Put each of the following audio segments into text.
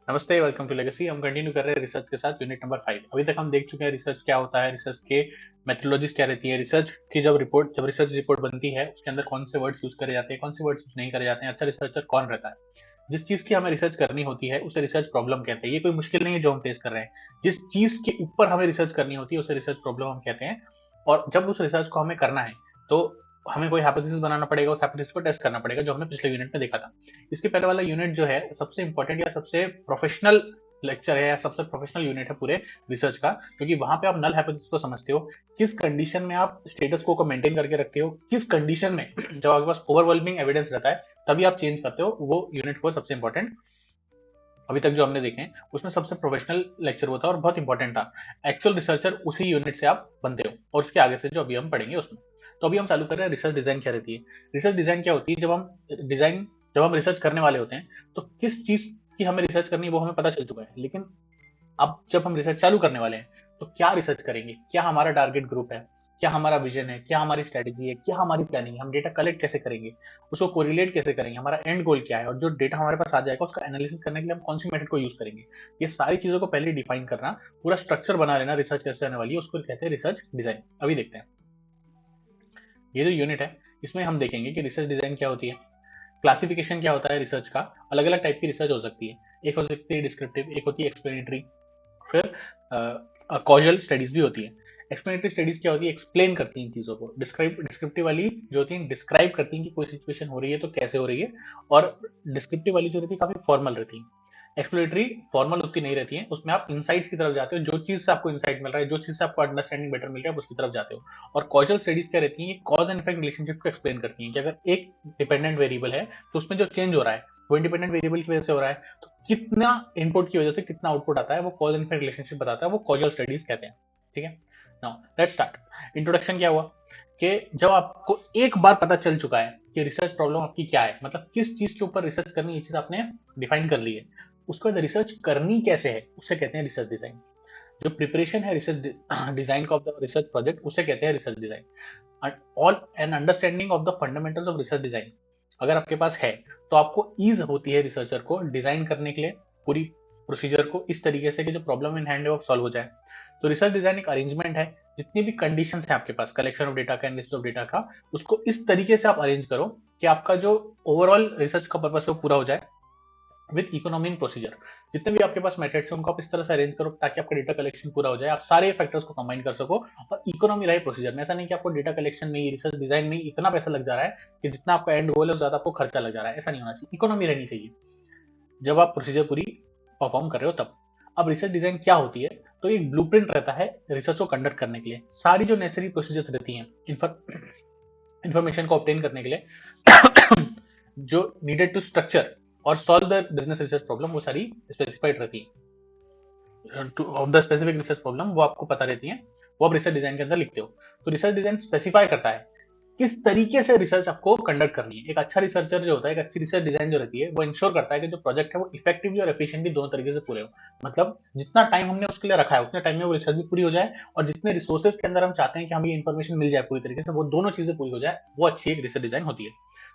नमस्ते, welcome to legacy. हम continue कर रहे हैं रिसर्च के साथ यूनिट नंबर 5। अभी तक हम देख चुके हैं रिसर्च क्या होता है, रिसर्च के मेथोडोलॉजीज क्या रहती है, रिसर्च की जब रिसर्च रिपोर्ट बनती है उसके अंदर कौन से वर्ड्स यूज करे जाते हैं, कौन से वर्ड्स यूज नहीं करे जाते हैं, अच्छा रिसर्चर कौन रहता है, जिस चीज की हमें रिसर्च करनी होती है उसे रिसर्च प्रॉब्लम कहते हैं। ये कोई मुश्किल नहीं है जो हम फेस कर रहे हैं। जिस चीज के ऊपर हमें रिसर्च करनी होती है उसे रिसर्च प्रॉब्लम हम कहते हैं। और जब उस रिसर्च को हमें करना है तो हमें कोई हाइपोथेसिस बनाना पड़ेगा, उस हाइपोथेसिस को टेस्ट करना पड़ेगा, जो हमने पिछले यूनिट में देखा था। इसके पहले वाला यूनिट जो है सबसे इंपॉर्टेंट या सबसे प्रोफेशनल लेक्चर है या सबसे प्रोफेशनल यूनिट है पूरे रिसर्च का, क्योंकि वहां पे आप नल हाइपोथेसिस को समझते हो, किस कंडीशन में आप स्टेटस को मेंटेन करके रखते हो, किस कंडीशन में जब आपके पास ओवरवेलमिंग एविडेंस रहता है तभी आप चेंज करते हो। वो यूनिट को सबसे इंपॉर्टेंट अभी तक जो हमने देखे हैं उसमें सबसे प्रोफेशनल लेक्चर वो था और बहुत इंपॉर्टेंट था। एक्चुअल रिसर्चर उसी यूनिट से आप बनते हो और उसके आगे से जो अभी हम पढ़ेंगे उसमें। तो अभी हम चालू कर रहे हैं रिसर्च डिजाइन क्या रहती है। रिसर्च डिजाइन क्या होती है, जब हम रिसर्च करने वाले होते हैं तो किस चीज की हमें रिसर्च करनी है वो हमें पता चल चुका है, लेकिन अब जब हम रिसर्च चालू करने वाले हैं तो क्या रिसर्च करेंगे, क्या हमारा टारगेट ग्रुप है, क्या हमारा विजन है, क्या हमारी स्ट्रेटेजी है, क्या हमारी प्लानिंग है, हम डेटा कलेक्ट कैसे करेंगे, उसको कोरिलेट कैसे करेंगे, हमारा एंड गोल क्या है, और जो डेटा हमारे पास आ जाएगा उसका एनालिसिस करने के लिए हम कौन सी मेथड को यूज करेंगे। ये सारी चीजों को पहले डिफाइन करना, पूरा स्ट्रक्चर बना लेना रिसर्च कैसे करने वाली है, उसको कहते हैं रिसर्च डिजाइन। अभी देखते हैं ये जो यूनिट है इसमें हम देखेंगे कि रिसर्च डिजाइन क्या होती है, क्लासिफिकेशन क्या होता है रिसर्च का। अलग अलग टाइप की रिसर्च हो सकती है, एक हो सकती है डिस्क्रिप्टिव, एक होती है एक्सप्लेनेटरी, फिर कॉजल स्टडीज भी होती है। एक्सप्लेनेटरी स्टडीज क्या होती है, एक्सप्लेन करती हैं चीजों को। डिस्क्रिप्टिव वाली जो होती है डिस्क्राइब करती हैं कि कोई सिचुएशन हो रही है तो कैसे हो रही है। और डिस्क्रिप्टिव वाली जो रहती है काफी फॉर्मल रहती है। एक्सप्लेनेटरी फॉर्मल उतनी नहीं रहती है, उसमें आप इंसाइट्स की तरफ जाते हो, जो चीज से आपको इंसाइट मिल रहा है, जो चीज से आपको अंडरस्टैंडिंग बेटर मिल रहा है उसकी तरफ जाते हो। और कॉजल स्टडीज क्या रहती है, कॉज एंड इफेक्ट रिलेशनशिप को एक्सप्लेन करती हैं कि अगर एक डिपेंडेंट वेरिएबल है तो उसमें जो चेंज हो रहा है वो इंडिपेंडेंट वेरिएबल की वजह से हो रहा है, तो कितना इनपुट की वजह से कितना आउटपुट आता है वो कॉज एंड इफेक्ट रिलेशनशिप बताता है, वो कॉजल स्टडीज कहते हैं। ठीक है, नाउ लेट्स स्टार्ट। इंट्रोडक्शन क्या हुआ कि जब आपको एक बार पता चल चुका है कि रिसर्च प्रॉब्लम आपकी क्या है, मतलब किस चीज के ऊपर रिसर्च करनी है, ये चीज आपने डिफाइन कर ली है, उसके बाद रिसर्च करनी कैसे है उसे कहते हैं रिसर्च डिजाइन। जो प्रिपरेशन है रिसर्च डिजाइन का ऑफ द रिसर्च प्रोजेक्ट उसे कहते हैं research design. All an understanding of the fundamentals of research design अगर आपके पास है तो आपको ईज होती है रिसर्चर को डिजाइन करने के लिए पूरी प्रोसीजर को इस तरीके से कि जो प्रॉब्लम इन हैंड है वो सॉल्व हो जाए। तो रिसर्च डिजाइन एक अरेंजमेंट है, जितनी भी कंडीशन है आपके पास कलेक्शन ऑफ डेटा का, एनालिसिस ऑफ डेटा का, उसको इस तरीके से आप अरेंज करो कि आपका जो ओवरऑल रिसर्च का पर्पस है वो पूरा हो जाए विद इकोनॉमी इन प्रोसीजर। जितने भी आपके पास मेथड्स हैं उनको आप इस तरह से अरेंज करो ताकि आपका डेटा कलेक्शन पूरा हो जाए, आप सारे फैक्टर्स को कंबाइन कर सको और इकोनॉमी रहे प्रोसीजर में। ऐसा नहीं कि आपको डेटा कलेक्शन में, रिसर्च डिजाइन में इतना पैसा लग जा रहा है कि जितना आपका एंड गोल है ज्यादा आपको खर्चा लग जा रहा है, ऐसा नहीं होना चाहिए। इकोनॉमी रहनी चाहिए जब आप प्रोसीजर पूरी परफॉर्म कर रहे हो तब। अब रिसर्च डिजाइन क्या होती है, तो एक ब्लूप्रिंट रहता है रिसर्च को कंडक्ट करने के लिए, सारी जो नेसेसरी प्रोसीजर्स रहती हैं इंफॉर्मेशन को ऑब्टेन करने के लिए जो नीडेड टू स्ट्रक्चर और solve the business research problem वो सारी स्पेसिफाइड रहती है। Of the specific research problem वो आपको पता रहती है, वो आप रिसर्च डिजाइन के अंदर लिखते हो। तो रिसर्च डिजाइन स्पेसिफाई करता है किस तरीके से रिसर्च आपको कंडक्ट करनी है। एक अच्छा रिसर्चर जो होता है, एक अच्छी रिसर्च डिजाइन जो रहती है वो इंश्योर करता है कि जो प्रोजेक्ट है वो इफेक्टिवली और एफिशिएंटली दोनों तरीके से पूरे हो। मतलब जितना टाइम हमने उसके लिए रखा है उतने टाइम में वो रिसर्च भी पूरी हो जाए, और जितने रिसोर्सेज के अंदर हम चाहते हैं कि हमें ये इन्फॉर्मेशन मिल जाए पूरी तरीके से, वो दोनों चीजें पूरी हो जाए, वो अच्छी एक रिसर्च डिजाइन होती है।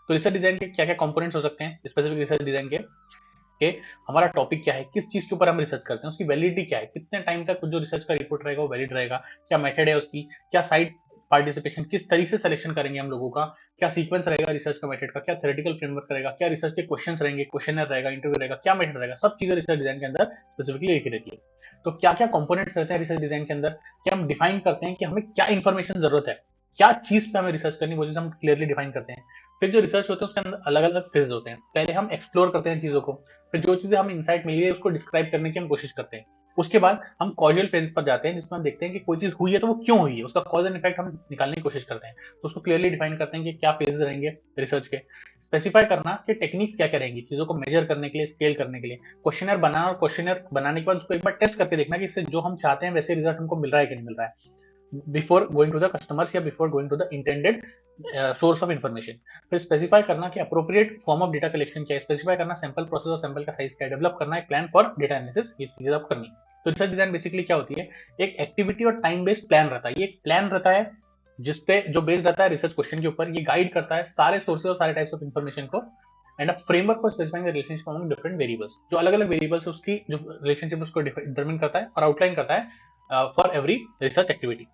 तो रिसर्च डिजाइन के क्या क्या कंपोनेंट्स हो सकते हैं स्पेसिफिक रिसर्च डिजाइन के, कि हमारा टॉपिक क्या है, किस चीज के ऊपर हम रिसर्च करते हैं, उसकी वैलिडिटी क्या है, कितने टाइम तक जो रिसर्च का रिपोर्ट रहेगा वो वैलिड रहेगा, क्या मेथड है उसकी, क्या साइड पार्टिसिपेशन, किस तरीके से सिलेक्शन करेंगे हम लोगों का, क्या सीक्वेंस रहेगा रिसर्च का मेथड का, क्या थ्योरेटिकल फ्रेमवर्क रहेगा, क्या रिसर्च के क्वेश्चन रहेंगे, क्वेश्चनर रहेगा, इंटरव्यू रहेगा, क्या मेथड रहेगा, सब चीजें रिसर्च डिजाइन के अंदर स्पेसिफिकली लिखी रहती है। तो क्या क्या कंपोनेंट्स रहते हैं रिसर्च डिजाइन के अंदर, क्या हम डिफाइन करते हैं कि हमें क्या इन्फॉर्मेशन जरूरत है, क्या चीज पे हमें रिसर्च करनी, वो चीज हम क्लियरली डिफाइन करते हैं। फिर जो रिसर्च होते हैं उसके अंदर अलग अलग फेज होते हैं, पहले हम एक्सप्लोर करते हैं चीजों को, फिर जो चीजें हमें इंसाइट मिली है उसको डिस्क्राइब करने की हम कोशिश करते हैं, उसके बाद हम कॉजल फेज पर जाते हैं जिसमें हम देखते हैं कि कोई चीज हुई है तो वो क्यों हुई है, उसका कॉज एंड इफेक्ट हम निकालने की कोशिश करते हैं। तो उसको क्लियरली डिफाइन करते हैं कि क्या फेजेस रहेंगे रिसर्च के, स्पेसिफाई करना कि टेक्निक्स क्या क्या रहेंगी चीजों को मेजर करने के लिए, स्केल करने के लिए, क्वेश्चनर बनाना, और क्वेश्चनर बनाने के बाद उसको एक बार टेस्ट करके देखना कि इससे जो हम चाहते हैं वैसे रिजल्ट हमको मिल रहा है कि नहीं मिल रहा है, before going to the customers या before going to the intended source of information. फिर स्पेसिफाई करना कि appropriate form of data collection क्या है, स्पेसिफाई करना सैंपल प्रोसेस और सैंपल का साइज क्या है, डेवलप करना एक प्लान फॉर डेटा एनालिसिस, ये चीजें आप करनी। तो रिसर्च डिजाइन बेसिकली क्या होती है, एक एक्टिविटी और टाइम बेस्ड प्लान रहता है। ये एक प्लान रहता है जिसपे जो बेस्ड रहता है रिसर्च क्वेश्चन के ऊपर, ये गाइड करता है सारे सोर्सेज और सारे टाइप्स ऑफ इन्फॉर्मेशन को and a framework for specifying the relationship among different variables, जो अलग अलग वेरिएबल्स है उसकी जो रिलेशनशिप उसको डिटरमिन करता है और आउटलाइन करता है for every research activity.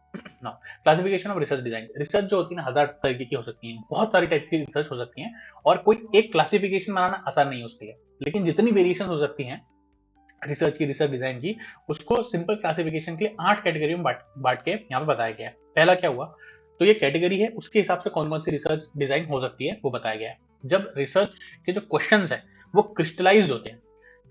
Now classification of research design, research जो होती है ना 1000 तरीके की हो सकती है, बहुत सारी टाइप की रिसर्च हो सकती है और कोई एक क्लासिफिकेशन बनाना आसान नहीं है उसके लिए, लेकिन जितनी वेरिएशन हो सकती हैं रिसर्च की, रिसर्च डिजाइन की, उसको सिंपल क्लासिफिकेशन के लिए 8 कैटेगरी में बांट के यहाँ पे बताया गया है। पहला क्या हुआ, तो ये कैटेगरी है उसके हिसाब से कौन कौन सी रिसर्च डिजाइन हो सकती है वो बताया गया है। जब रिसर्च के जो क्वेश्चंस है वो क्रिस्टलाइज्ड होते हैं,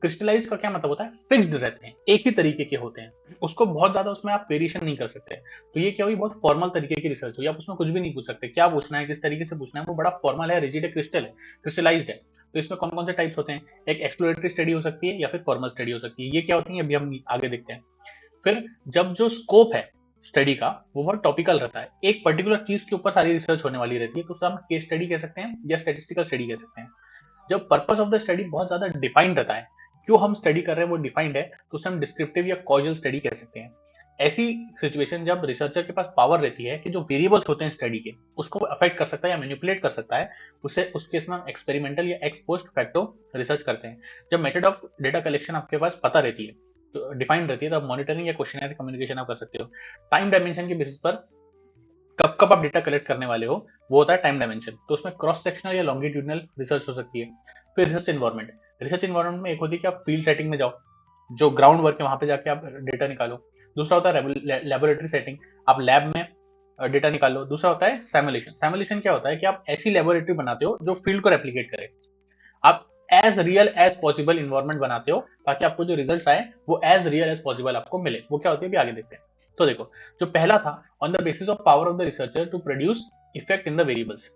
क्रिस्टलाइज का क्या मतलब होता है, फिक्स्ड रहते हैं, एक ही तरीके के होते हैं, उसको बहुत ज्यादा उसमें आप वेरिएशन नहीं कर सकते। तो ये क्या हुई, बहुत फॉर्मल तरीके की रिसर्च हुई, आप उसमें कुछ भी नहीं पूछ सकते, क्या पूछना है किस तरीके से पूछना है, वो बड़ा फॉर्मल है, रिजिड है, क्रिस्टल है, क्रिस्टलाइज्ड है। तो इसमें कौन कौन से टाइप्स होते हैं, एक एक्सप्लोरेटरी स्टडी हो सकती है या फिर फॉर्मल स्टडी हो सकती है। ये क्या होती है अभी हम आगे देखते हैं। फिर जब जो स्कोप है स्टडी का वो बहुत टॉपिकल रहता है, एक पर्टिकुलर चीज के ऊपर सारी रिसर्च होने वाली रहती है, तो उसे हम केस स्टडी कह सकते हैं या स्टेटिस्टिकल स्टडी कह सकते हैं। जब पर्पस ऑफ द स्टडी बहुत ज्यादा डिफाइंड रहता है, क्यों हम स्टडी कर रहे हैं वो डिफाइंड है, तो उसे हम डिस्क्रिप्टिव या कॉजल स्टडी कह सकते हैं। ऐसी सिचुएशन जब रिसर्चर के पास पावर रहती है कि जो वेरिएबल्स होते हैं स्टडी के उसको अफेक्ट कर सकता है या मैनिपुलेट कर सकता है, उसे उस केस में एक्सपेरिमेंटल या एक्स पोस्ट फैक्टो रिसर्च करते हैं। जब मेथड ऑफ डेटा कलेक्शन आपके पास पता रहती है, तो डिफाइंड रहती है, तो मॉनिटरिंग या क्वेश्चनरी कम्युनिकेशन आप कर सकते हो। टाइम डायमेंशन के बेसिस पर कब कब आप डेटा कलेक्ट करने वाले हो वो होता है टाइम डायमेंशन, तो उसमें क्रॉस सेक्शनल या लॉन्गिट्यूडनल रिसर्च हो सकती है। फिर रिसर्च एनवायरमेंट, रिसर्च एनवायरमेंट में एक होती है कि आप फील्ड सेटिंग में जाओ, जो ग्राउंड वर्क है वहां पे जाके आप डेटा निकालो। दूसरा होता है लेबोरेटरी सेटिंग, आप लैब में डेटा निकाल लो। दूसरा होता है सैमुलेशन, सैमुलेशन क्या होता है कि आप ऐसी लेबोरेटरी बनाते हो जो फील्ड को रेप्लीकेट करे, आप as real as possible environment बनाते हो ताकि आपको जो रिजल्ट आए वो एज रियल एज पॉसिबल आपको मिले। वो क्या होती है भी आगे देखते हैं। तो देखो, जो पहला था on the basis of power of the researcher to produce effect in the variables,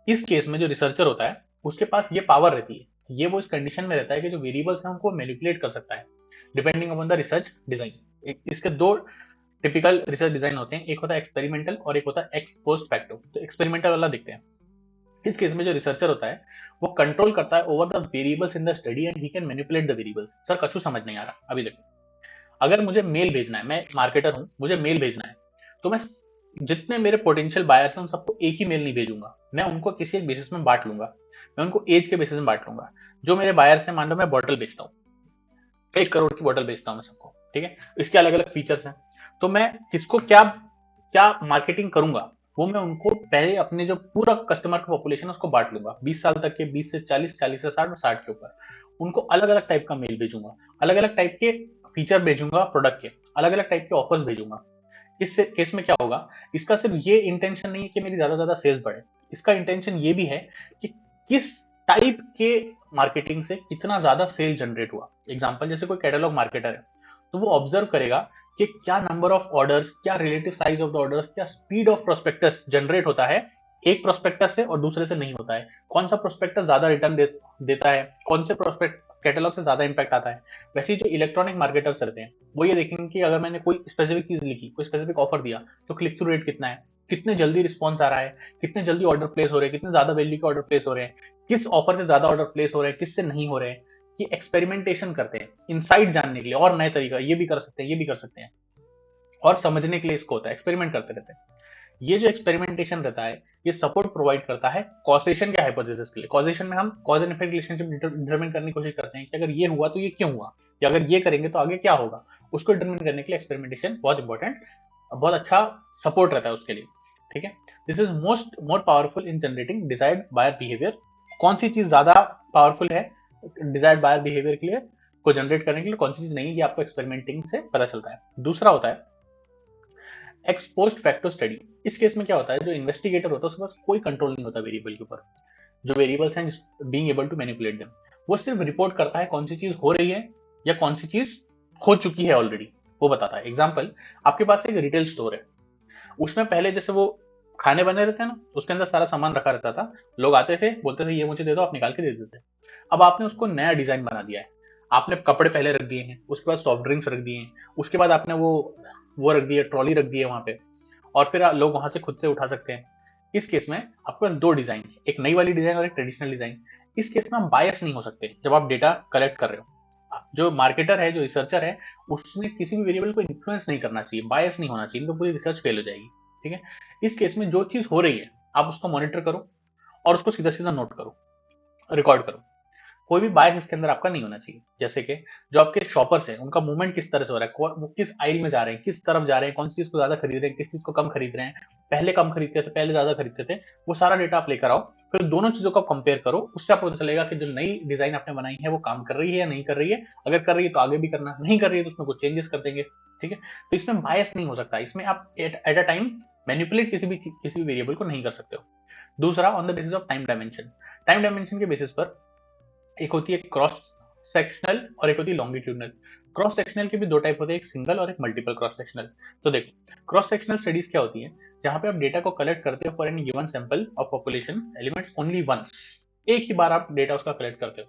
इस केस में जो रिसर्चर होता है उसके पास ये पावर रहती है, ये वो इस कंडीशन में रहता है कि जो वेरिएबल्स हैं उनको मैनिपुलेट कर सकता है depending upon the research design. इसके दो टिपिकल रिसर्च डिजाइन होते हैं, एक होता है एक्सपेरिमेंटल और एक होता है एक्स पोस्ट फैक्टो। तो एक्सपेरिमेंटल वाला देखते हैं। इस केस में जो रिसर्चर होता है वो कंट्रोल करता है over the variables in the study and he can manipulate the variables. Sir कछु समझ नहीं आ रहा, अभी देखो, अगर मुझे मेल भेजना है, मैं मार्केटर हूं, मुझे मेल भेजना है, तो मैं जितने मेरे पोटेंशियल बायर्स हैं उन सबको एक ही मेल नहीं भेजूंगा, मैं उनको किसी एक बेसिस में बांट लूंगा, मैं उनको एज के बेसिस में बांट लूंगा। जो मेरे बायर्स हैं, मान लो मैं बॉटल बेचता हूँ, 1 करोड़ की बॉटल बेचता हूँ मैं सबको, ठीक है, इसके अलग अलग फीचर्स हैं, तो मैं किसको क्या क्या मार्केटिंग करूंगा वो मैं उनको पहले अपने जो पूरा कस्टमर का पॉपुलेशन है उसको बांट लूंगा, 20 साल तक के, 20 से 40, 40 से 60 और 60 के ऊपर, उनको अलग अलग टाइप का मेल भेजूंगा, अलग अलग टाइप के फीचर भेजूंगा, प्रोडक्ट के अलग अलग टाइप के ऑफर्स भेजूंगा। इस केस में क्या होगा, इसका सिर्फ ये इंटेंशन नहीं है कि मेरी ज्यादा ज्यादा सेल्स बढ़े, इसका इंटेंशन ये भी है कि किस टाइप के मार्केटिंग से कितना ज्यादा सेल जनरेट हुआ। एग्जांपल, जैसे कोई कैटलॉग मार्केटर है तो वो ऑब्जर्व करेगा कि क्या नंबर ऑफ ऑर्डर्स, क्या relative size of the orders, क्या स्पीड ऑफ प्रोस्पेक्टस जनरेट होता है एक प्रोस्पेक्टस से और दूसरे से नहीं होता है, कौन सा प्रोस्पेक्टस ज्यादा रिटर्न देता है, कौन से प्रोस्पेक्ट कैटलॉग से ज्यादा इंपैक्ट आता है। वैसे ही जो इलेक्ट्रॉनिक मार्केटर्स रहते हैं वो ये देखेंगे कि अगर मैंने कोई स्पेसिफिक चीज लिखी, कोई स्पेसिफिक ऑफर दिया, तो क्लिक थ्रू रेट कितना है, कितने जल्दी रिस्पॉन्स आ रहा है, कितने जल्दी ऑर्डर प्लेस हो रहे हैं, कितने ज्यादा वैल्यू के ऑर्डर प्लेस हो रहे हैं, किस ऑफर से ज्यादा ऑर्डर प्लेस हो रहे हैं, किससे नहीं हो रहे हैं। ये एक्सपेरिमेंटेशन करते हैं इनसाइट जानने के लिए, और नए तरीका ये भी कर सकते हैं, ये भी कर सकते हैं, और समझने के लिए इसको होता है, एक्सपेरिमेंट करते रहते हैं। ये जो एक्सपेरिमेंटेशन रहता है ये सपोर्ट प्रोवाइड करता है कॉजेशन के हाइपोथेसिस के लिए। कॉजेशन में हम cause and effect relationship determine करने की कोशिश करते हैं कि अगर ये हुआ तो ये क्यों हुआ, या अगर ये करेंगे तो आगे क्या होगा, उसको डिटरमिन करने के लिए एक्सपेरिमेंटेशन बहुत इंपॉर्टेंट, बहुत अच्छा सपोर्ट रहता है उसके लिए, ठीक है। This is more powerful in generating desired buyer behaviour. कौन सी चीज ज्यादा पावरफुल है डिजायर्ड बायर बिहेवियर के लिए, को जनरेट करने के लिए, कौन सी चीज नहीं, ये आपको एक्सपेरिमेंटिंग से पता चलता है। दूसरा होता है एक्स पोस्ट फैक्टो स्टडी। इस केस में क्या होता है, जो इन्वेस्टिगेटर होता है उसके पास कोई कंट्रोल नहीं होता वेरिएबल के ऊपर, जो वेरिएबल्स हैं being able to manipulate them, वो सिर्फ रिपोर्ट करता है कौन सी चीज हो रही है या कौन सी चीज हो चुकी है ऑलरेडी, वो बताता है। एग्जाम्पल, आपके पास एक रिटेल स्टोर है, उसमें पहले जैसे वो खाने बने रहते हैं ना, उसके अंदर सारा सामान रखा रहता था, लोग आते थे बोलते थे ये मुझे दे दो, आप निकाल के दे देते। अब आपने उसको नया डिजाइन बना दिया है, आपने कपड़े पहले रख दिए हैं, उसके बाद सॉफ्ट ड्रिंक्स रख दिए हैं, उसके बाद आपने वो रख दिया, ट्रॉली रख दी है वहां पे, और फिर लोग वहां से खुद से उठा सकते हैं। इस केस में आपके पास दो डिजाइन है, एक नई वाली डिजाइन और एक ट्रेडिशनल डिजाइन। इस केस में आप बायस नहीं हो सकते जब आप डेटा कलेक्ट कर रहे हो। जो मार्केटर है, जो रिसर्चर है, उसने किसी भी वेरिएबल को इन्फ्लुएंस नहीं करना चाहिए, बायस नहीं होना चाहिए, तो पूरी रिसर्च फेल हो जाएगी, ठीक है। इस केस में जो चीज हो रही है आप उसको मॉनिटर करो और उसको सीधा सीधा नोट करो। रिकॉर्ड करो। कोई भी बायस इसके अंदर आपका नहीं होना चाहिए। जैसे कि जो आपके शॉपर्स हैं उनका मूवमेंट किस तरह से हो रहा है, वो किस आइल में जा रहे हैं, किस तरफ जा रहे हैं, कौन सी चीज को ज्यादा खरीद रहे हैं, किस चीज को कम खरीद रहे हैं, पहले कम खरीदते थे पहले ज्यादा खरीदते थे, वो सारा डेटा आप लेकर आओ। फिर दोनों चीजों को कंपेयर करो, उससे आपको पता चलेगा कि जो नई डिजाइन आपने बनाई है वो काम कर रही है या नहीं कर रही है। अगर कर रही है तो आगे भी करना, नहीं कर रही है तो उसमें कुछ चेंजेस कर देंगे। ठीक है, तो इसमें बायस नहीं हो सकता, इसमें आप एट अ टाइम मैनिपुलेट किसी भी वेरिएबल को नहीं कर सकते हो। दूसरा, on the basis of time dimension. Time dimension के बेसिस पर एक होती है क्रॉस सेक्शनल और एक होती है लॉन्गिट्यूडनल। क्रॉस सेक्शनल के भी दो टाइप होते हैं, एक सिंगल और एक मल्टीपल क्रॉस सेक्शनल। तो देखो, क्रॉस सेक्शनल स्टडीज क्या होती है, जहां पे आप डेटा को कलेक्ट करते हो for any given sample of population elements only once. एक ही बार आप डेटा उसका कलेक्ट करते हो।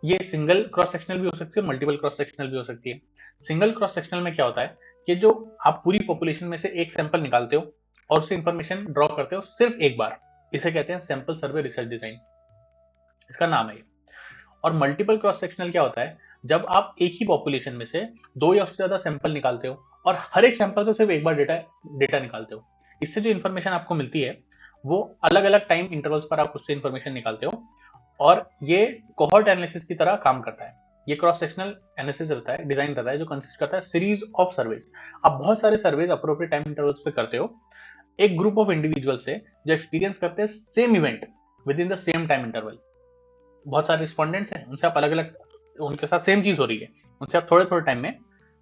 ये सिंगल क्रॉस सेक्शनल भी हो सकती है, मल्टीपल क्रॉस सेक्शनल भी हो सकती है। सिंगल क्रॉस सेक्शनल में क्या होता है कि जो आप पूरी पॉपुलेशन में से एक सैंपल निकालते हो और उससे इंफॉर्मेशन ड्रॉ करते हो सिर्फ एक बार, इसे कहते हैं सैंपल सर्वे रिसर्च डिजाइन, इसका नाम है ये। और मल्टीपल क्रॉस सेक्शनल क्या होता है, जब आप एक ही पॉपुलेशन में से दो या उससे ज्यादा सैंपल निकालते हो और हर एक सैंपल से सिर्फ एक बार डेटा डेटा निकालते हो। इससे जो इन्फॉर्मेशन आपको मिलती है वो अलग अलग टाइम इंटरवल्स पर आप उससे इन्फॉर्मेशन निकालते हो, और ये कोहॉर्ट एनालिसिस की तरह काम करता है। ये क्रॉस सेक्शनल एनालिसिस रहता है, डिजाइन रहता है, जो कंसिस्ट करता है सीरीज ऑफ सर्वेज। आप बहुत सारे सर्वेज अप्रोप्रिएट टाइम इंटरवल्स पे करते हो, एक ग्रुप ऑफ इंडिविजुअल से जो एक्सपीरियंस करते हैं same event with in the same time interval. बहुत सारे रिस्पॉन्डेंट्स हैं, उनसे आप अलग अलग, उनके साथ सेम चीज हो रही है, उनसे आप थोड़े थोड़े टाइम में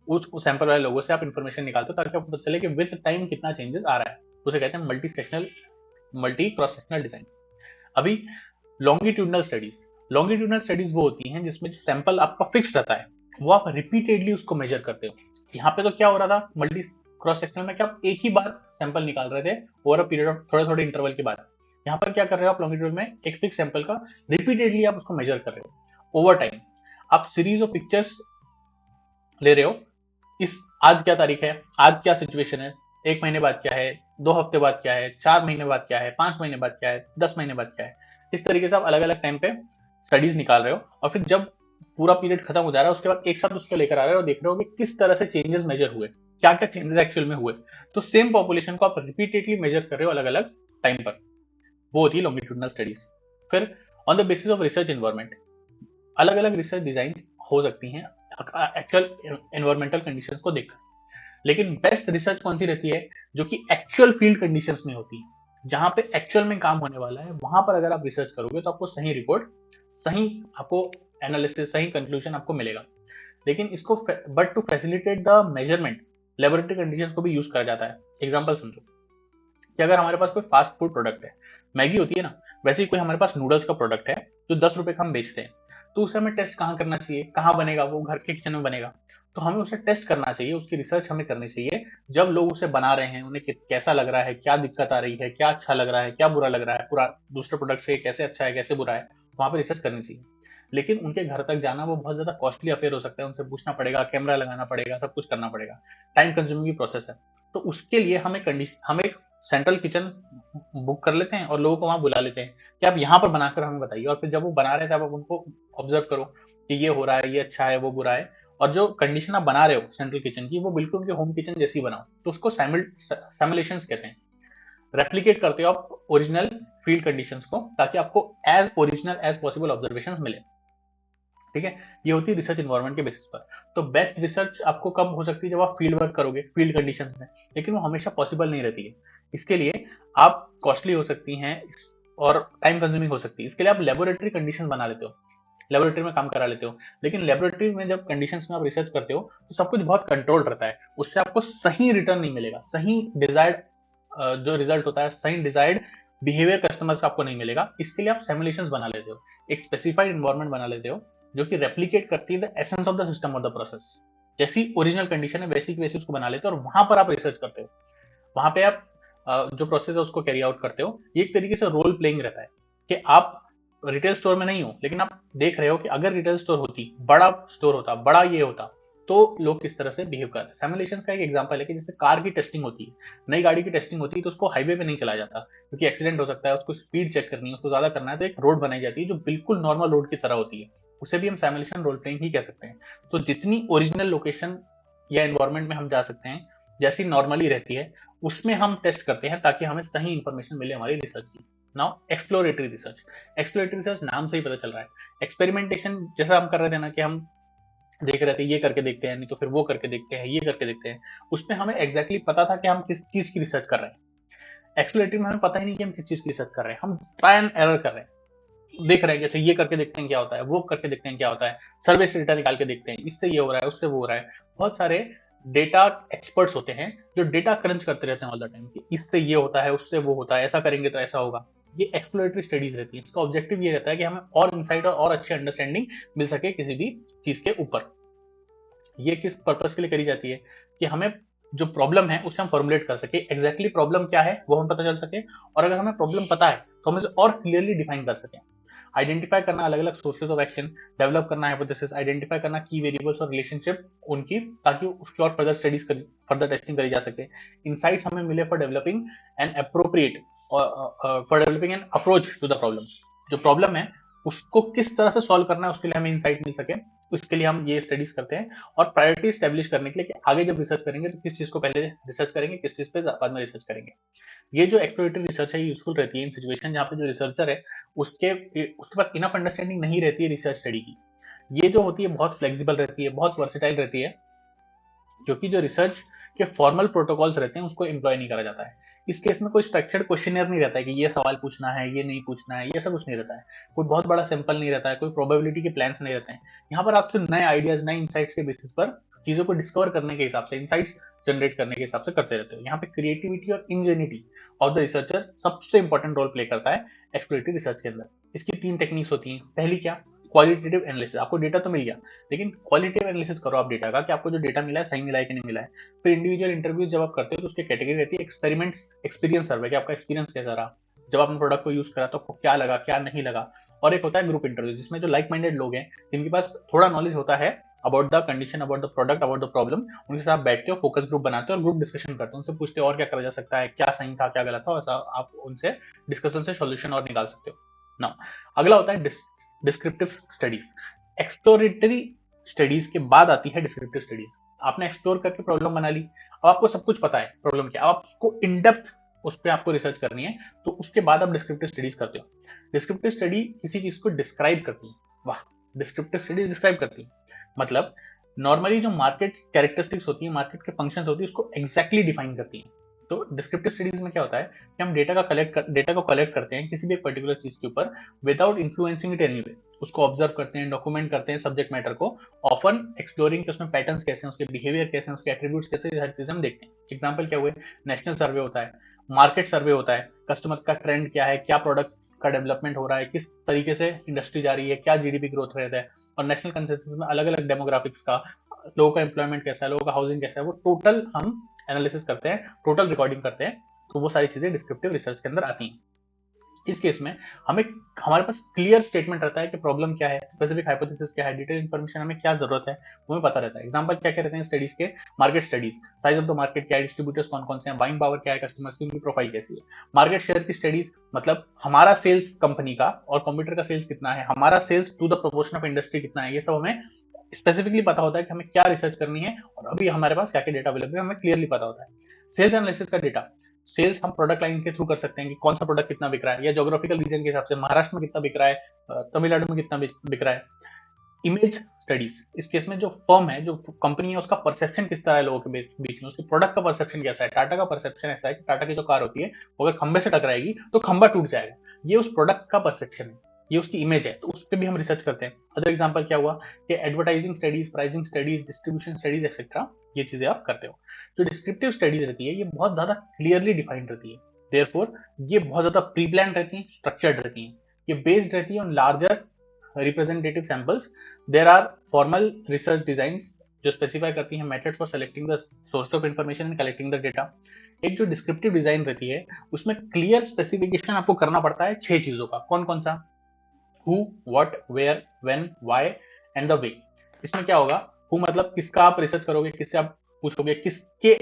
उस सैंपल वाले लोगों से आप इन्फॉर्मेशन निकालते हो ताकि आपको पता चले कि विद टाइम कितना चेंजेस आ रहा है। उसे कहते हैं मल्टी क्रॉस सेक्शनल डिजाइन। अभी लॉन्गिट्यूडनल स्टडीज, लॉन्गिट्यूडनल स्टडीज वो होती हैं जिसमें जो सैंपल आपका फिक्स रहता है वो आप रिपीटेडली उसको मेजर करते हो। यहाँ पे तो क्या हो रहा था मल्टी क्रॉस सेक्शनल में, क्या आप एक ही बार सैंपल निकाल रहे थे ओवर अ पीरियड ऑफ थोड़े थोड़े इंटरवल के बाद। यहाँ पर क्या कर रहे हो आप लॉन्गिट्यूड में, एक फिक्स सैंपल का रिपीटेडली आप उसको मेजर कर रहे हो ओवर टाइम। आप सीरीज ऑफ पिक्चर्स ले रहे हो, इस आज क्या तारीख है, आज क्या सिचुएशन है, एक महीने बाद क्या है, 2 हफ्ते बाद क्या है, 4 महीने बाद क्या है, 5 महीने बाद क्या है, 10 महीने बाद क्या है। इस तरीके से आप अलग अलग टाइम पे स्टडीज निकाल रहे हो, और फिर जब पूरा पीरियड खत्म हो जा रहा है उसके बाद एक साथ उसको लेकर आ रहे हो और देख रहे हो कि किस तरह से चेंजेस मेजर हुए, क्या क्या चेंजेस एक्चुअल में हुए। तो सेम पॉपुलेशन को आप रिपीटेडली मेजर कर रहे हो अलग अलग टाइम पर, वो होती है लॉन्गिट्यूडनल स्टडीज। फिर on the basis of research environment, अलग अलग रिसर्च डिजाइन हो सकती हैं एक्चुअल एनवायरमेंटल कंडीशंस को देखकर। लेकिन बेस्ट रिसर्च कौन सी रहती है, जो कि एक्चुअल फील्ड कंडीशंस में होती है, जहां पे एक्चुअल में काम होने वाला है, वहां पर अगर आप रिसर्च करोगे तो आपको सही रिपोर्ट, सही आपको एनालिसिस, सही कंक्लूजन आपको मिलेगा। लेकिन इसको but to facilitate the measurement, laboratory conditions को भी यूज करा जाता है। एग्जांपल समझो कि अगर हमारे पास कोई फास्ट फूड प्रोडक्ट है, मैगी होती है ना, वैसे ही कोई हमारे पास नूडल्स का प्रोडक्ट है जो 10 रुपए का हम बेचते हैं, तो उसे हमें टेस्ट कहाँ करना चाहिए, कहाँ बनेगा, वो घर के किचन में बनेगा। तो हमें उसे टेस्ट करना चाहिए, उसकी रिसर्च हमें करनी चाहिए जब लोग उसे बना रहे हैं, उन्हें कैसा लग रहा है, क्या दिक्कत आ रही है, क्या अच्छा लग रहा है, क्या बुरा लग रहा है, पूरा दूसरे प्रोडक्ट से कैसे अच्छा है कैसे बुरा है, वहां पर रिसर्च करनी चाहिए। लेकिन उनके घर तक जाना वो बहुत ज्यादा कॉस्टली अफेयर हो सकता है, उनसे पूछना पड़ेगा, कैमरा लगाना पड़ेगा, सब कुछ करना पड़ेगा, टाइम कंज्यूमिंग प्रोसेस है। तो उसके लिए हम एक सेंट्रल किचन बुक कर लेते हैं और लोगों को वहां बुला लेते हैं कि आप यहाँ पर बनाकर हमें बताइए, और फिर जब वो बना रहे थे आप उनको ऑब्जर्व करो कि ये हो रहा है, ये अच्छा है, वो बुरा है, और जो कंडीशन आप बना रहे हो सेंट्रल किचन की वो बिल्कुल उनके होम किचन जैसी बनाओ। तो उसको सिमुलेशंस कहते हैं। रेप्लीकेट करते हो आप ओरिजिनल फील्ड कंडीशंस को, ताकि आपको as original as possible observations मिले। ठीक है, ये होती है रिसर्च एनवायरनमेंट के बेसिस पर। तो बेस्ट रिसर्च आपको कब हो सकती है, जब आप फील्ड वर्क करोगे फील्ड कंडीशंस में, लेकिन वो हमेशा पॉसिबल नहीं रहती है। इसके लिए आप कॉस्टली हो सकती हैं और टाइम कंज्यूमिंग हो सकती है। इसके लिए आप लेबोरेटरी कंडीशन बना लेते हो, लेबोरेटरी में काम करा लेते हो। लेकिन लेबोरेटरी में जब कंडीशंस में आप रिसर्च करते हो तो सब कुछ बहुत कंट्रोल रहता है, उससे आपको सही रिटर्न नहीं मिलेगा, सही डिजायर्ड जो रिजल्ट होता है, सही डिजायर्ड बिहेवियर कस्टमर्स का आपको नहीं मिलेगा। इसके लिए आप सिमुलेशंस बना लेते हो, एक स्पेसिफाइड एनवायरनमेंट बना लेते हो जो कि रेप्लीकेट करती है the essence of the system और द प्रोसेस। जैसी ओरिजिनल कंडीशन है वैसी की वैसी उसको बना लेते हो और वहां पर आप रिसर्च करते हो, वहां पे आप जो प्रोसेस है उसको कैरी आउट करते हो। ये एक तरीके से रोल प्लेइंग रहता है कि आप रिटेल स्टोर में नहीं हो, लेकिन आप देख रहे हो कि अगर रिटेल स्टोर होती, बड़ा स्टोर होता, बड़ा ये होता, तो लोग किस तरह से बिहेव करते हैं। सिमुलेशंस का एक एग्जांपल है कि जैसे कार की टेस्टिंग होती है, नई गाड़ी की टेस्टिंग होती है, तो उसको हाईवे पे नहीं चलाया जाता क्योंकि एक्सीडेंट हो सकता है, उसको स्पीड चेक करनी है, उसको ज्यादा करना है, तो एक रोड बनाई जाती है जो बिल्कुल नॉर्मल रोड की तरह होती है। उसे भी हम सिमुलेशन रोल प्लेइंग ही कह सकते हैं। तो जितनी ओरिजिनल लोकेशन या एनवायरमेंट में हम जा सकते हैं, जैसी नॉर्मली रहती है, उसमें हम टेस्ट करते हैं ताकि हमें सही इंफॉर्मेशन मिले हमारी रिसर्च की, नाउ एक्सप्लोरेटरी रिसर्च नाम से ही पता चल रहा है, एक्सपेरिमेंटेशन जैसा हम कर रहे थे ना कि हम देख रहे थे ये करके देखते हैं, नहीं तो फिर वो करके देखते हैं, ये करके देखते हैं, उसमें हमें एग्जैक्टली पता था कि हम किस चीज की रिसर्च कर रहे हैं। एक्सप्लोरेटरी में हमें पता ही नहीं कि हम किस चीज की रिसर्च कर रहे हैं, हम ट्राई एंड एरर कर रहे हैं, देख रहे हैं कि अच्छा ये करके देखते हैं क्या होता है, वो करके देखते हैं क्या होता है, सर्वे से डेटा निकाल के देखते हैं, इससे ये हो रहा है, उससे वो हो रहा है। बहुत सारे डेटा एक्सपर्ट्स होते हैं जो डेटा क्रंच करते रहते हैं ऑल द टाइम कि इससे ये होता है, उससे वो होता है, ऐसा करेंगे तो ऐसा होगा। ये एक्सप्लोरेटरी स्टडीज रहती है, इसका ऑब्जेक्टिव ये रहता है कि हमें और इंसाइट और अच्छी अंडरस्टैंडिंग मिल सके किसी भी चीज के ऊपर। ये किस पर्पस के लिए करी जाती है कि हमें जो प्रॉब्लम है उसे हम फॉर्मुलेट कर सके, एग्जैक्टली प्रॉब्लम क्या है वो हमें पता चल सके, और अगर हमें प्रॉब्लम पता है तो हम इसे और क्लियरली डिफाइन कर सकें। आइडेंटिफाई करना अलग अलग सोर्सेज ऑफ एक्शन, डेवलप करना हाइपोथेसिस, आइडेंटिफाई करना की वेरिएबल्स और रिलेशनशिप उनकी, ताकि उसकी और फर्दर स्टडीज फर्दर टेस्टिंग करी जा सके। इनसाइट्स हमें मिले for developing an appropriate for developing an approach to the problem. जो प्रॉब्लम है उसको किस तरह से सॉल्व करना है उसके लिए हमें इंसाइट मिल सके, उसके लिए हम ये स्टडीज करते हैं। और प्रायोरिटी स्टेब्लिश करने के लिए कि आगे जब रिसर्च करेंगे तो किस चीज को पहले रिसर्च करेंगे, किस चीज पे बाद में रिसर्च करेंगे। ये जो एक्सप्लोरेटरी रिसर्च है यूजफुल रहती है इन सिचुएशन जहाँ पे जो रिसर्चर है उसके उसके पास इनफ अंडरस्टैंडिंग नहीं रहती है रिसर्च स्टडी की। ये जो होती है बहुत फ्लेक्सिबल रहती है, बहुत वर्सेटाइल रहती है, क्योंकि जो रिसर्च के फॉर्मल प्रोटोकॉल्स रहते हैं उसको एम्प्लॉय नहीं करा जाता है। इस केस में कोई स्ट्रक्चर्ड क्वेश्चनर नहीं रहता है कि ये सवाल पूछना है, ये नहीं पूछना है, ये सब कुछ नहीं रहता है। कोई बहुत बड़ा सैंपल नहीं रहता है, कोई प्रोबेबिलिटी के प्लान्स नहीं रहते हैं। यहाँ पर आप सिर्फ नए आइडियाज, नए इंसाइट्स के बेसिस पर चीजों को डिस्कवर करने के हिसाब से, इंसाइट्स जनरेट करने के हिसाब से करते रहते हो। यहाँ पे क्रिएटिविटी और इंजेन्युइटी ऑफ द रिसर्चर सबसे इंपॉर्टेंट रोल प्ले करता है एक्सप्लोरेटरी रिसर्च के अंदर। इसकी 3 टेक्निक्स होती हैं। पहली क्या, क्वालिटेटिव एनालिसिस। आपको डेटा तो मिल गया, लेकिन क्वालिटेटिव एनालिसिस करो आप डेटा का कि आपको जो डेटा मिला है सही मिला है कि नहीं मिला है। फिर इंडिविजुअल इंटरव्यूज जब आप करते हो तो उसकी कैटेगरी रहती है एक्सपेरिमेंट एक्सपीरियंस सर्वे, कि आपका एक्सपीरियंस कैसा रहा, जब आपने प्रोडक्ट को यूज करा तो आपको क्या लगा क्या नहीं लगा। और एक होता है ग्रुप इंटरव्यू, जिसमें जो लाइक माइंडेड लोग हैं जिनके पास थोड़ा नॉलेज होता है about the condition, about the product, about the problem, उनके साथ बैठते हो, फोकस ग्रुप बनाते हो और ग्रुप डिस्कशन करते हो, उनसे पूछते हो और क्या करा जा सकता है, क्या सही था क्या गलत था, ऐसा आप उनसे डिस्कशन से सोल्यूशन और निकाल सकते हो ना। अगला होता है डिस्क्रिप्टिव स्टडीज। एक्सप्लोरेटरी स्टडीज के बाद आती है डिस्क्रिप्टिव स्टडीज। आपने एक्सप्लोर करके प्रॉब्लम बना ली, अब आपको सब कुछ पता है प्रॉब्लम क्या, आपको इन डेप्थ उस पर आपको रिसर्च करनी है, तो उसके बाद आप डिस्क्रिप्टिव स्टडीज करते हो। डिस्क्रिप्टिव स्टडी किसी चीज को डिस्क्राइब करती है। वाह, डिस्क्रिप्टिव स्टडी डिस्क्राइब करती है मतलब नॉर्मली जो मार्केट कैरेक्टरिस्टिक्स होती है, मार्केट के फंक्शंस होती है, उसको एग्जैक्टली डिफाइन करती है। तो डिस्क्रिप्टिव स्टडीज में क्या होता है कि हम डेटा को कलेक्ट करते हैं किसी भी एक पर्टिकुलर चीज के ऊपर विदाउट इन्फ्लुएंसिंग इट एनीवे। उसको ऑब्जर्व करते हैं, डॉक्यूमेंट करते हैं सब्जेक्ट मैटर को, ऑफन एक्सप्लोरिंग कि उसमें पैटर्न्स कैसे हैं, उसके बिहेवियर कैसे हैं, उसके एट्रीब्यूट्स कैसे हैं, हर चीज हम देखते हैं। एग्जाम्पल क्या हुए, नेशनल सर्वे होता है, मार्केट सर्वे होता है, कस्टमर्स का ट्रेंड क्या है, क्या प्रोडक्ट का डेवलपमेंट हो रहा है, किस तरीके से इंडस्ट्री जा रही है, क्या जीडीपी ग्रोथ रेट है, और नेशनल कंसेंसस में अलग अलग डेमोग्राफिक्स का, लोगों का एम्प्लॉयमेंट कैसा है, लोगों का हाउसिंग कैसा है, वो टोटल हम एनालिसिस करते हैं, टोटल रिकॉर्डिंग करते हैं। तो वो सारी चीजें डिस्क्रिप्टिव रिसर्च के अंदर आती हैं। इस केस में हमें हमारे पास क्लियर स्टेटमेंट रहता है कि प्रॉब्लम क्या है, स्पेसिफिक हाइपोथेसिस क्या है, डिटेल इन्फॉर्मेशन हमें क्या जरूरत है वो हमें पता रहता है। एग्जांपल क्या क्या रहते हैं स्टडीज के, market studies, size of the market क्या है, डिस्ट्रीब्यूटर्स कौन कौन से हैं, बाइंग पावर क्या है कस्टमर्स की, उनकी प्रोफाइल कैसी है। मार्केट शेयर की स्टडीज मतलब हमारा सेल्स कंपनी का और कंप्यूटर का सेल्स कितना है, हमारा sales to the proportion of industry कितना है, ये सब हमें स्पेसिफिकली पता होता है कि हमें क्या रिसर्च करनी है और अभी हमारे पास क्या क्या डेटा अवेलेबल है, हमें क्लियरली पता होता है। सेल्स एनालिसिस का डेटा, सेल्स हम प्रोडक्ट लाइन के थ्रू कर सकते हैं कि कौन सा प्रोडक्ट कितना बिक रहा है, या जोग्राफिकल रीजन के हिसाब से महाराष्ट्र में कितना बिक रहा है, तमिलनाडु में कितना बिक रहा है। इमेज स्टडीज, इस केस में जो फर्म है, जो कंपनी है, उसका परसेप्शन किस तरह है लोगों के बीच में, उसके प्रोडक्ट का परसेप्शन कैसा है। टाटा का परसेप्शन ऐसा है कि टाटा की जो कार होती है वो अगर खंबे से टकराएगी तो खंबा टूट जाएगा, ये उस प्रोडक्ट का परसेप्शन है, ये उसकी इमेज है, तो उस पर भी हम रिसर्च करते हैं। अदर एग्जाम्पल क्या हुआ कि advertising studies, pricing studies, distribution studies etcetera, ये चीजें आप करते हो। जो डिस्क्रिप्टिव स्टडीज रहती है ये बहुत ज्यादा क्लियरली डिफाइंड रहती है, देयरफॉर ये बहुत ज्यादा प्री प्लान रहती है, स्ट्रक्चर्ड रहती है, ये बेस्ड रहती है on larger representative samples. There are formal research designs जो स्पेसिफाई करती हैं methods for selecting the source of information and collecting the data. एक जो डिस्क्रिप्टिव डिजाइन रहती है उसमें क्लियर स्पेसिफिकेशन आपको करना पड़ता है 6 चीजों का। कौन कौन सा, who, what, where, when, why and the way। इसमें क्या होगा, who मतलब किसका आप रिसर्च करोगे, किससे आप पूछोगे, किसके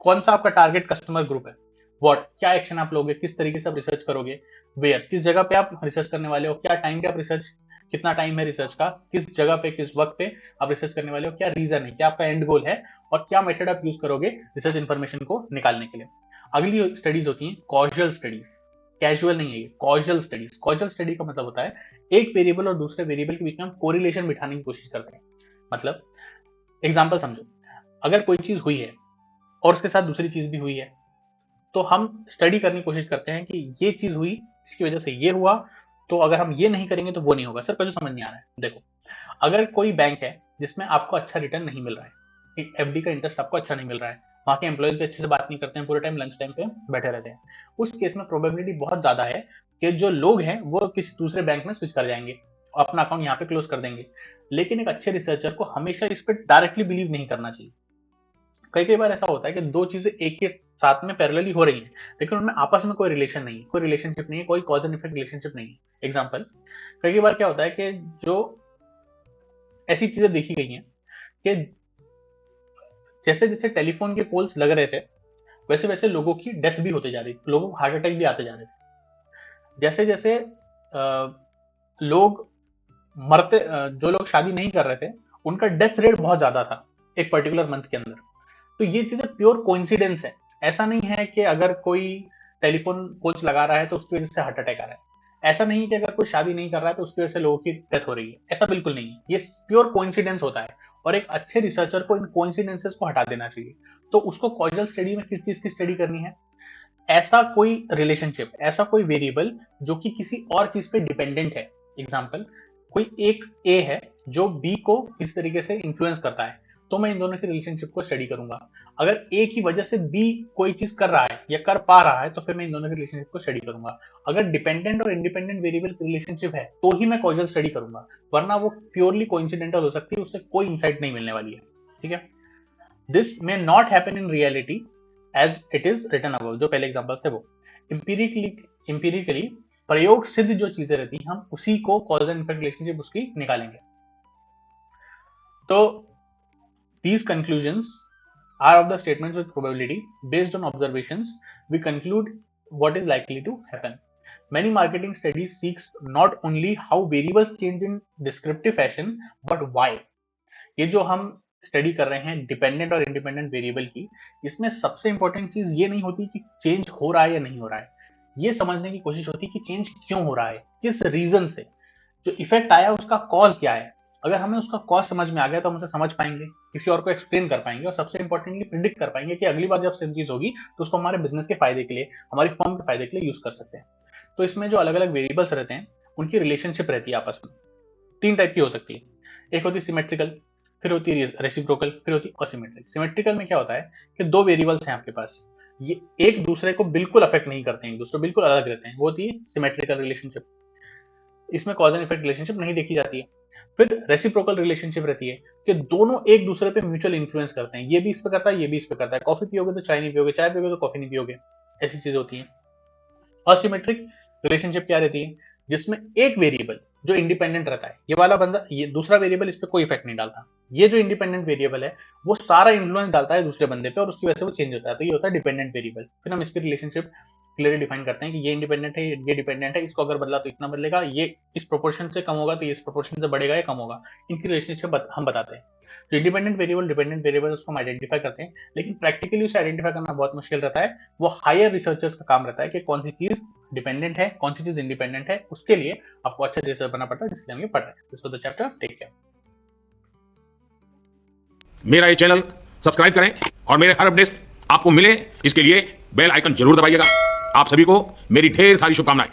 कौन सा आपका टारगेट कस्टमर ग्रुप है, what क्या एक्शन आप लोगे, किस तरीके से आप रिसर्च करोगे, where किस जगह पे आप रिसर्च करने वाले हो, क्या टाइम पे आप रिसर्च, कितना टाइम है रिसर्च का, किस जगह पे किस वक्त पे आप रिसर्च करने वाले हो, क्या रीजन है, क्या आपका एंड गोल है, और क्या मेथड आप यूज करोगे रिसर्च इंफॉर्मेशन को निकालने के लिए। अगली स्टडीज होती है कॉजल स्टडीज। कैजुअल नहीं है ये, कॉजल स्टडीज। कॉजल स्टडी का मतलब होता है एक वेरिएबल और दूसरे वेरिएबल के बीच में हम कोरिलेशन बिठाने की कोशिश करते हैं। मतलब एग्जांपल समझो, अगर कोई चीज हुई है और उसके साथ दूसरी चीज भी हुई है, तो हम स्टडी करने की कोशिश करते हैं कि ये चीज हुई, इसकी वजह से ये हुआ, तो अगर हम ये नहीं करेंगे तो वो नहीं होगा। सर कुछ समझ नहीं आ रहा है। देखो, अगर कोई बैंक है जिसमें आपको अच्छा रिटर्न नहीं मिल रहा है, एफडी का इंटरेस्ट आपको अच्छा नहीं मिल रहा है, वहां के एम्प्लॉयज भी अच्छे से बात नहीं करते हैं, पूरे टाइम लंच टाइम पे बैठे रहते हैं, उस केस में प्रोबेबिलिटी बहुत ज्यादा है कि जो लोग हैं वो किसी दूसरे बैंक में स्विच कर जाएंगे, अपना अकाउंट यहाँ पे क्लोज कर देंगे। लेकिन एक अच्छे रिसर्चर को हमेशा इस पर डायरेक्टली बिलीव नहीं करना चाहिए। कई कई बार ऐसा होता है कि दो चीजें एक ही साथ में पैरेलली हो रही हैं, लेकिन उनमें आपस में कोई रिलेशन नहीं है, कोई रिलेशनशिप नहीं है, कोई कॉज एंड इफेक्ट रिलेशनशिप नहीं है। एग्जांपल, कई कई बार क्या होता है कि जो ऐसी चीजें देखी गई हैं कि जैसे जैसे टेलीफोन के पोल्स लग रहे थे, वैसे वैसे लोगों की डेथ भी होती जा रही थी, लोगों को हार्ट अटैक भी आते जा रहे थे। जैसे जैसे लोग मरते, जो लोग शादी नहीं कर रहे थे, उनका डेथ रेट बहुत ज्यादा था एक पर्टिकुलर मंथ के अंदर। तो ये चीजें प्योर कोइंसिडेंस है। ऐसा नहीं है कि अगर कोई टेलीफोन पोल्स लगा रहा है तो उसकी वजह से हार्ट अटैक आ रहा है। ऐसा नहीं है कि अगर कोई शादी नहीं कर रहा है तो उसकी वजह से लोगों की डेथ हो रही है। ऐसा बिल्कुल नहीं है, ये प्योर कोइंसिडेंस होता है। और एक अच्छे रिसर्चर को इन कोइंसिडेंसेस को हटा देना चाहिए। तो उसको कॉजल स्टडी में किस चीज की स्टडी करनी है? ऐसा कोई रिलेशनशिप, ऐसा कोई वेरिएबल जो कि किसी और चीज पे डिपेंडेंट है। एग्जाम्पल, कोई एक ए है जो बी को किस तरीके से इन्फ्लुएंस करता है, तो मैं इन दोनों की रिलेशनशिप को स्टडी करूंगा। अगर ए की वजह से बी कोई चीज कर रहा है या कर पा रहा है, तो फिर मैं इन दोनों की रिलेशनशिप को स्टडी करूंगा। अगर डिपेंडेंट और इंडिपेंडेंट वेरिएबल की रिलेशनशिप है तो ही मैं कॉजल स्टडी करूंगा, वरना वो प्योरली कोइंसिडेंटल हो सकती है, उससे कोई इंसाइट नहीं मिलने वाली है। ठीक है, this may not happen in reality as it is written above. जो पहले एग्जांपल थे वो इंपीरिकली प्रयोग सिद्ध जो चीजें रहती हैं, हम उसी को कॉज एंड इफेक्ट रिलेशनशिप उसकी निकालेंगे। तो these conclusions are of the statements with probability based on observations. We conclude what is likely to happen. Many marketing studies seeks not only how variables change in descriptive fashion but why. ये जो हम study कर रहे हैं dependent और independent variable की, इसमें सबसे इंपॉर्टेंट चीज ये नहीं होती कि चेंज हो रहा है या नहीं हो रहा है, ये समझने की कोशिश होती है कि चेंज क्यों हो रहा है, किस रीजन से, जो इफेक्ट आया उसका कॉज क्या है। अगर हमें उसका कॉज समझ में आ गया तो हम उसे समझ पाएंगे, किसी और को एक्सप्लेन कर पाएंगे, और सबसे इंपॉर्टेंटली प्रिडिक्ट कर पाएंगे कि अगली बार जब सेम चीज होगी तो उसको हमारे बिजनेस के फायदे के लिए, हमारी फर्म के फायदे के लिए यूज कर सकते हैं। तो इसमें जो अलग अलग वेरिएबल्स रहते हैं उनकी रिलेशनशिप रहती है आपस में, तीन टाइप की हो सकती है। एक होती है सिमेट्रिकल, फिर होती है रेसिप्रोकल, फिर होती है असिमेट्रिक। सिमेट्रिकल में क्या होता है कि दो वेरिएबल्स हैं आपके पास, ये एक दूसरे को बिल्कुल अफेक्ट नहीं करते हैं, एक दूसरे बिल्कुल अलग रहते हैं, वो होती है सिमेट्रिकल रिलेशनशिप। इसमें कॉज एंड इफेक्ट रिलेशनशिप नहीं देखी जाती है। फिर रेसिप्रोकल रिलेशनशिप रहती है कि दोनों एक दूसरे पे म्यूचुअल इन्फ्लुएंस करते हैं, ये भी इस पे करता है, ये भी इस पे करता है, कॉफी पियोगे तो चाय नहीं पियोगे, चाय पियोगे तो कॉफी नहीं पियोगे, ऐसी चीज होती है। असिमेट्रिक रिलेशनशिप क्या रहती है? जिसमें एक वेरिएबल जो इंडिपेंडेंट रहता है, ये वाला बंदा, ये दूसरा वेरिएबल इस पे कोई इफेक्ट नहीं डालता, ये जो इंडिपेंडेंट वेरिएबल है वो सारा इन्फ्लुएंस डालता है दूसरे बंदे पे और उसकी वजह से वो चेंज होता है, तो ये होता है डिपेंडेंट वेरिएबल। फिर हम इसकी रिलेशनशिप क्लियरली डिफाइन करते हैं कि ये इंडिपेंडेंट है, ये डिपेंडेंट है, इसको अगर बदला तो इतना बदलेगा, ये इस प्रोपोर्शन से कम होगा तो ये इस प्रोपोर्शन से बढ़ेगा या कम होगा, इनकी रिलेशनशिप हम बताते हैं। जो इंडिपेंडेंट वेरिएबल डिपेंडेंट वेरिएबल उसको हम आइडेंटिफाई करते हैं, लेकिन प्रैक्टिकली उसे आइडेंटिफाई करना बहुत मुश्किल रहता है। वो हायर रिसर्चर्स का काम रहता है कि कौन सी चीज डिपेंडेंट है, कौन सी चीज इंडिपेंडेंट है, उसके लिए आपको अच्छा रिसर्च बनना पड़ता है, जिसके लिए हम ये पढ़ रहे हैं। This was the chapter, take care. मेरा ये चैनल सब्सक्राइब करें और मेरे हर अपडेट आपको मिले, इसके लिए बेल आइकन जरूर दबाइएगा। आप सभी को मेरी ढेर सारी शुभकामनाएं।